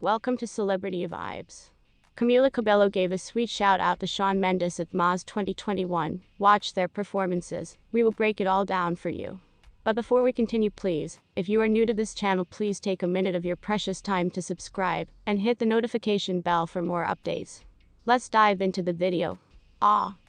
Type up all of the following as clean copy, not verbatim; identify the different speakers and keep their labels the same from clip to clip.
Speaker 1: Welcome to Celebrity Vibes. Camila Cabello gave a sweet shout out to Shawn Mendes at MTV 2021. Watch their performances. We will break it all down for you. But before we continue, please, if you are new to this channel, please take a minute of your precious time to subscribe and hit the notification bell for more updates. Let's dive into the video.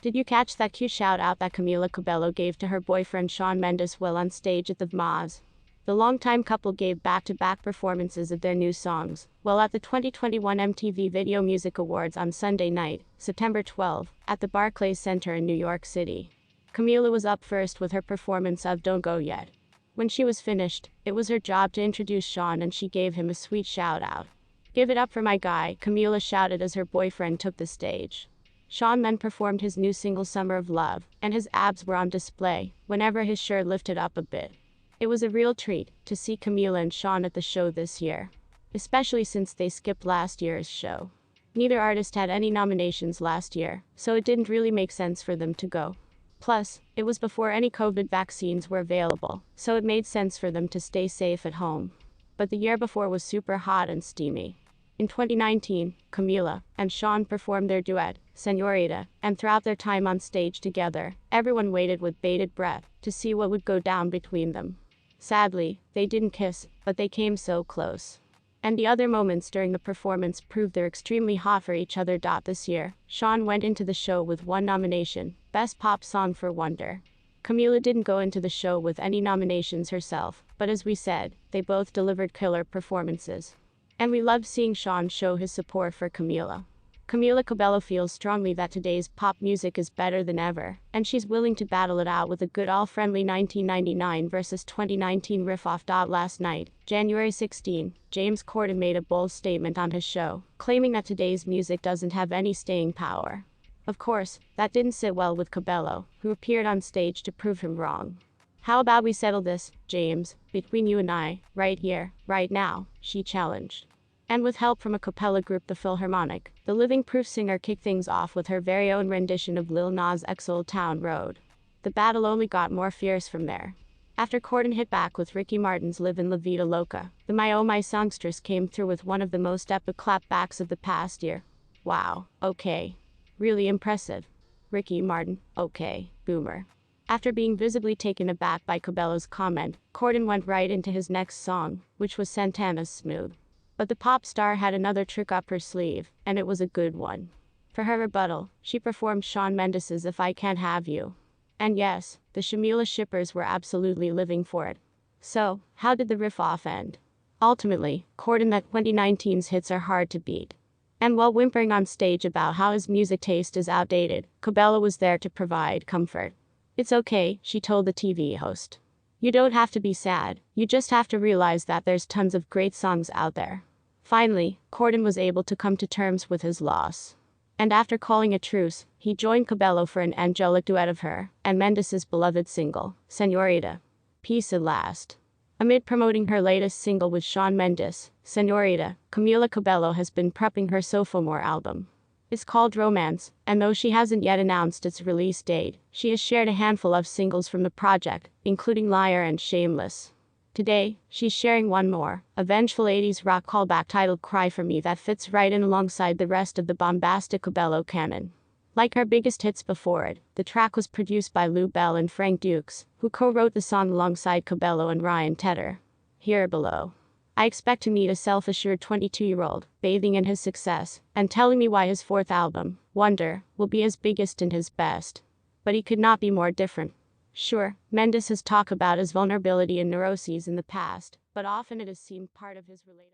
Speaker 1: Did you catch that cute shout out that Camila Cabello gave to her boyfriend Shawn Mendes while on stage at the VMAs? The longtime couple gave back-to-back performances of their new songs while at the 2021 MTV Video Music Awards on Sunday night, September 12, at the Barclays Center in New York City. Camila was up first with her performance of Don't Go Yet. When she was finished, it was her job to introduce Shawn, and she gave him a sweet shout out. "Give it up for my guy," Camila shouted as her boyfriend took the stage. Shawn then performed his new single Summer of Love, and his abs were on display whenever his shirt lifted up a bit. It was a real treat to see Camila and Shawn at the show this year, especially since they skipped last year's show. Neither artist had any nominations last year, so it didn't really make sense for them to go. Plus, it was before any COVID vaccines were available, so it made sense for them to stay safe at home. But the year before was super hot and steamy. In 2019, Camila and Shawn performed their duet, Señorita, and throughout their time on stage together, everyone waited with bated breath to see what would go down between them. Sadly, they didn't kiss, but they came so close. And the other moments during the performance proved they're extremely hot for each other. This year, Shawn went into the show with one nomination, Best Pop Song for Wonder. Camila didn't go into the show with any nominations herself, but as we said, they both delivered killer performances. And we loved seeing Shawn show his support for Camila. Camila Cabello feels strongly that today's pop music is better than ever, and she's willing to battle it out with a good all-friendly 1999 versus 2019 riff-off. Last night, January 16, James Corden made a bold statement on his show, claiming that today's music doesn't have any staying power. Of course, that didn't sit well with Cabello, who appeared on stage to prove him wrong. "How about we settle this, James, between you and I, right here, right now," she challenged. And with help from a cappella group, the Philharmonic, the living proof singer kicked things off with her very own rendition of Lil Nas X's Old Town Road. The battle only got more fierce from there. After Corden hit back with Ricky Martin's Livin' La Vida Loca, the My Oh My songstress came through with one of the most epic clapbacks of the past year. Wow, okay. Really impressive. Ricky Martin, okay, boomer. After being visibly taken aback by Cabello's comment, Corden went right into his next song, which was Santana's Smooth. But the pop star had another trick up her sleeve, and it was a good one. For her rebuttal, she performed Shawn Mendes' If I Can't Have You. And yes, the Shamila shippers were absolutely living for it. So, how did the riff-off end? Ultimately, Corden that 2019's hits are hard to beat. And while whimpering on stage about how his music taste is outdated, Cabello was there to provide comfort. "It's okay," she told the TV host. "You don't have to be sad, you just have to realize that there's tons of great songs out there." Finally, Corden was able to come to terms with his loss. And after calling a truce, he joined Cabello for an angelic duet of her and Mendes' beloved single, Señorita. Peace at last. Amid promoting her latest single with Shawn Mendes, Señorita, Camila Cabello has been prepping her sophomore album. It's called Romance, and though she hasn't yet announced its release date, she has shared a handful of singles from the project, including Liar and Shameless. Today, she's sharing one more, a vengeful 80s rock callback titled Cry For Me that fits right in alongside the rest of the bombastic Cabello canon. Like her biggest hits before it, the track was produced by Lou Bell and Frank Dukes, who co-wrote the song alongside Cabello and Ryan Tedder. Here below. I expect to meet a self-assured 22-year-old, bathing in his success, and telling me why his fourth album, Wonder, will be his biggest and his best. But he could not be more different. Sure, Mendes has talked about his vulnerability and neuroses in the past, but often it has seemed part of his related